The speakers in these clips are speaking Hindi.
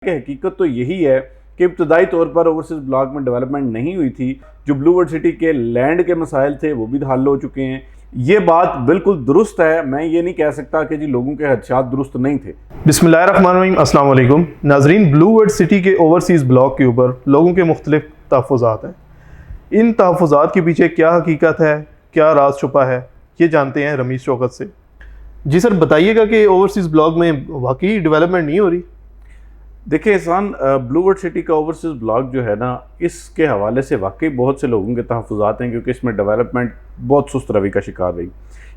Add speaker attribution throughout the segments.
Speaker 1: कि हकीकत तो यही है कि इब्तदाई तौर पर ओवरसीज़ ब्लॉक में डेवलपमेंट नहीं हुई थी। जो ब्लू वर्ल्ड सिटी के लैंड के मसाइल थे वो भी हल हो चुके हैं। ये बात बिल्कुल दुरुस्त है। मैं ये नहीं कह सकता कि जी लोगों के खदशात दुरुस्त नहीं थे।
Speaker 2: बिस्मिल्लाहिर्रहमानिर्रहीम, अस्सलाम वालेकुम नाजरीन। ब्लू वर्ल्ड सिटी के ओवरसीज़ ब्लॉक के ऊपर लोगों के मुख्तलिफ तहफ़्फ़ुज़ात हैं। इन तहफ़्फ़ुज़ात के पीछे क्या हकीकत है, क्या राज छुपा है, ये जानते हैं रमीज़ शौकत से। जी सर, बताइएगा कि ओवरसीज़ ब्लॉक में वाकई डेवलपमेंट नहीं हो रही?
Speaker 1: देखिए एहसान, ब्लू वर्ल्ड सिटी का ओवरसीज़ ब्लॉक जो है ना, इसके हवाले से वाकई बहुत से लोगों के तहफ़्फ़ुज़ात हैं, क्योंकि इसमें डेवलपमेंट बहुत सुस्त रवि का शिकार रही।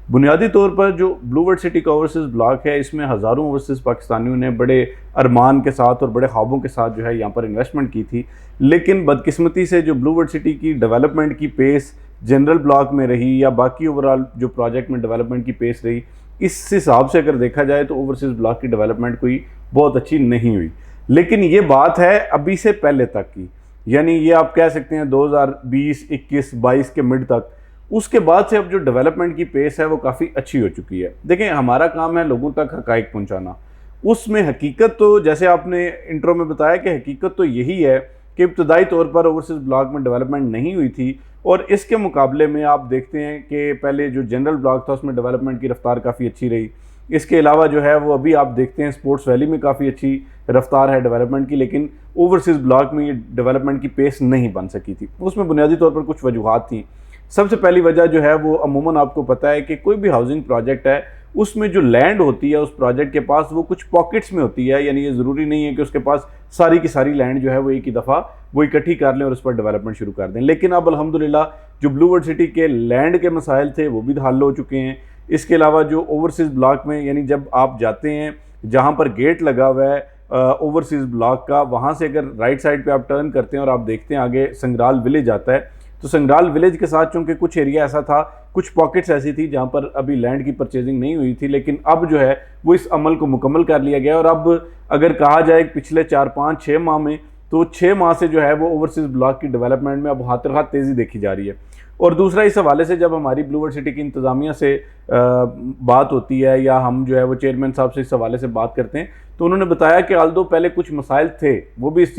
Speaker 1: बुनियादी तौर पर जो ब्लू वर्ल्ड सिटी का ओवरसीज़ ब्लॉक है, इसमें हज़ारों ओवरसीज़ पाकिस्तानियों ने बड़े अरमान के साथ और बड़े ख्वाबों के साथ जो है यहाँ पर इन्वेस्टमेंट की थी। लेकिन बदकिस्मती से जो ब्लू वर्ल्ड सिटी की डेवलपमेंट की पेस जनरल ब्लॉक में रही या बाकी ओवरऑल जो प्रोजेक्ट में डेवलपमेंट की पेस रही, इस हिसाब से अगर देखा जाए तो ओवरसीज़ ब्लॉक की डेवलपमेंट कोई बहुत अच्छी नहीं हुई। लेकिन ये बात है अभी से पहले तक की, यानी ये आप कह सकते हैं 2020, 21, 22 के मिड तक। उसके बाद से अब जो डेवलपमेंट की पेस है वो काफ़ी अच्छी हो चुकी है। देखें, हमारा काम है लोगों तक हकाइक पहुंचाना। उसमें हकीकत तो जैसे आपने इंट्रो में बताया कि हकीकत तो यही है कि इब्तदाई तौर पर ओवरसीज़ ब्लॉक में डेवलपमेंट नहीं हुई थी, और इसके मुकाबले में आप देखते हैं कि पहले जो जनरल ब्लॉक था उसमें डेवलपमेंट की रफ्तार काफ़ी अच्छी रही। इसके अलावा जो है वो अभी आप देखते हैं स्पोर्ट्स वैली में काफ़ी अच्छी रफ्तार है डेवलपमेंट की, लेकिन ओवरसीज़ ब्लॉक में ये डेवलपमेंट की पेस नहीं बन सकी थी। उसमें बुनियादी तौर पर कुछ वजूहात थी। सबसे पहली वजह जो है वो अमूमन आपको पता है कि कोई भी हाउसिंग प्रोजेक्ट है उसमें जो लैंड होती है उस प्रोजेक्ट के पास वो कुछ पॉकेट्स में होती है, यानी ये ज़रूरी नहीं है कि उसके पास सारी की सारी लैंड जो है वो एक ही दफ़ा वो इकट्ठी कर लें और उस पर डेवलपमेंट शुरू कर दें। लेकिन अब अल्हम्दुलिल्लाह जो ब्लू वर्ल्ड सिटी के लैंड के मसाइल थे वो भी हल हो चुके हैं। इसके अलावा जो ओवरसीज़ ब्लॉक में, यानी जब आप जाते हैं जहाँ पर गेट लगा हुआ है ओवरसीज़ ब्लॉक का, वहाँ से अगर राइट साइड पे आप टर्न करते हैं और आप देखते हैं आगे संग्राल विलेज आता है, तो संग्राल विलेज के साथ चूँकि कुछ एरिया ऐसा था, कुछ पॉकेट्स ऐसी थी जहाँ पर अभी लैंड की परचेजिंग नहीं हुई थी, लेकिन अब जो है वो इस अमल को मुकम्मल कर लिया गया। और अब अगर कहा जाए पिछले 4, 5, 6 माह में, तो 6 माह से जो है वो ओवरसीज़ ब्लॉक की डेवलपमेंट में अब हाथ तेज़ी देखी जा रही है। और दूसरा, इस हवाले से जब हमारी ब्लू वर्ल्ड सिटी की इंतज़ामिया से बात होती है या हम जो है वो चेयरमैन साहब से इस हवाले से बात करते हैं, तो उन्होंने बताया कि आल्दो पहले कुछ मसाइल थे, वो भी इस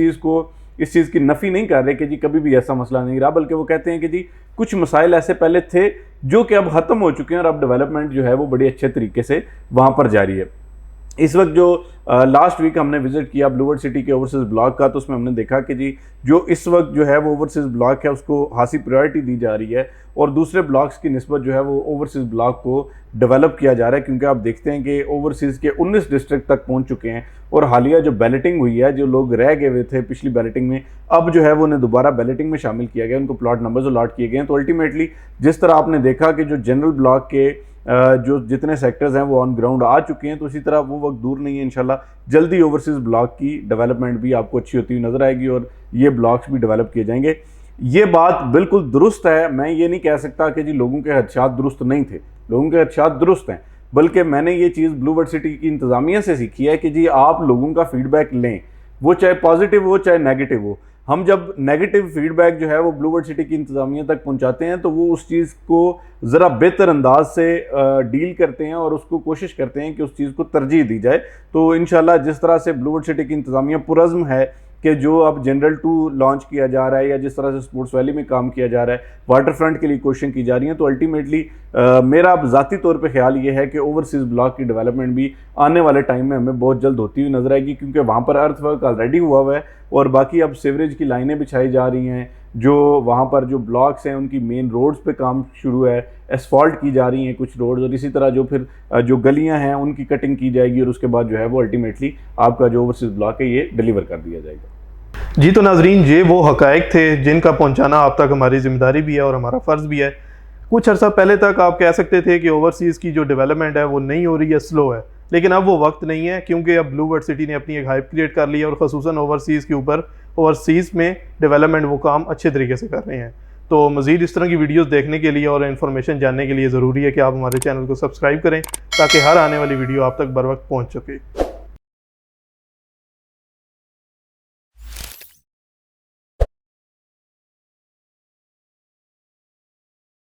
Speaker 1: चीज़ की नफ़ी नहीं कर रहे कि जी कभी भी ऐसा मसला नहीं रहा, बल्कि वो कहते हैं कि जी कुछ मसाइल ऐसे पहले थे जो कि अब ख़त्म हो चुके हैं और अब डेवलपमेंट जो है वो बड़ी अच्छे तरीके से वहाँ पर जारी है। इस वक्त जो लास्ट वीक हमने विज़िट किया ब्लू वर्ल्ड सिटी के ओवरसीज़ ब्लॉक का, तो उसमें हमने देखा कि जी जो इस वक्त जो है वो ओवरसीज़ ब्लॉक है उसको खासी प्रायोरिटी दी जा रही है और दूसरे ब्लॉक्स की निस्बत जो है वो ओवरसीज़ ब्लॉक को डेवलप किया जा रहा है, क्योंकि आप देखते हैं कि ओवरसीज़ के 19 डिस्ट्रिक्ट तक पहुंच चुके हैं। और हालिया जो बैलेटिंग हुई है, जो लोग रह गए हुए थे पिछली बैलेटिंग में, अब जो है वो उन्हें दोबारा बैलेटिंग में शामिल किया गया, उनको प्लॉट नंबर्स अलॉट किए गए हैं। तो अल्टीमेटली जिस तरह आपने देखा कि जो जनरल ब्लॉक के जो जितने सेक्टर्स हैं वो ऑन ग्राउंड आ चुके हैं, तो इसी तरह वो वक्त दूर नहीं है, इंशाल्लाह जल्दी ओवरसीज़ ब्लॉक की डेवलपमेंट भी आपको अच्छी होती हुई नज़र आएगी और ये ब्लॉक्स भी डेवलप किए जाएंगे। ये बात बिल्कुल दुरुस्त है। मैं ये नहीं कह सकता कि जी लोगों के खदशात दुरुस्त नहीं थे, लोगों के खदशात दुरुस्त हैं, बल्कि मैंने ये चीज़ ब्लू वर्ल्ड सिटी की इंतज़ामिया से सीखी है कि जी आप लोगों का फीडबैक लें, वो चाहे पॉजिटिव हो चाहे नेगेटिव हो। हम जब नेगेटिव फीडबैक जो है वो ब्लू वर्ल्ड सिटी की इंतज़ामिया तक पहुंचाते हैं, तो वो उस चीज़ को ज़रा बेहतर अंदाज से डील करते हैं और उसको कोशिश करते हैं कि उस चीज़ को तरजीह दी जाए। तो इंशाल्लाह जिस तरह से ब्लू वर्ल्ड सिटी की इंतज़ामिया पुरज़्म है कि जो अब जनरल 2 लॉन्च किया जा रहा है या जिस तरह से स्पोर्ट्स वैली में काम किया जा रहा है, वाटर फ्रंट के लिए कोशिशें की जा रही हैं, तो अल्टीमेटली मेरा अब ज़ाती तौर पे ख्याल ये है कि ओवरसीज़ ब्लॉक की डेवलपमेंट भी आने वाले टाइम में हमें बहुत जल्द होती हुई नज़र आएगी, क्योंकि वहाँ पर अर्थ वर्क ऑलरेडी हुआ है और बाकी अब सीवरेज की लाइनें बिछाई जा रही हैं। जो वहाँ पर जो ब्लॉक्स हैं उनकी मेन रोड्स पे काम शुरू है, एसफॉल्ट की जा रही हैं कुछ रोड्स, और इसी तरह जो फिर जो गलियाँ हैं उनकी कटिंग की जाएगी और उसके बाद जो है वो अल्टीमेटली आपका जो ओवरसीज़ ब्लॉक है ये डिलीवर कर दिया जाएगा।
Speaker 2: जी तो नाजरीन, ये वो हकायक थे जिनका पहुंचाना आप तक हमारी जिम्मेदारी भी है और हमारा फ़र्ज़ भी है। कुछ अर्सा पहले तक आप कह सकते थे कि ओवरसीज़ की जो डेवलपमेंट है वो नहीं हो रही है, स्लो है, लेकिन अब वो वक्त नहीं है, क्योंकि अब ब्लू वर्ल्ड सिटी ने अपनी एक हाइप क्रिएट कर ली है और ख़ुसूसन ओवरसीज़ के ऊपर ओवरसीज़ में डेवलपमेंट वो काम अच्छे तरीके से कर रहे हैं। तो मज़ीद इस तरह की वीडियोज़ देखने के लिए और इन्फॉर्मेशन जानने के लिए ज़रूरी है कि आप हमारे चैनल को सब्सक्राइब करें, ताकि हर आने वाली वीडियो आप तक बर वक्त पहुँच सके।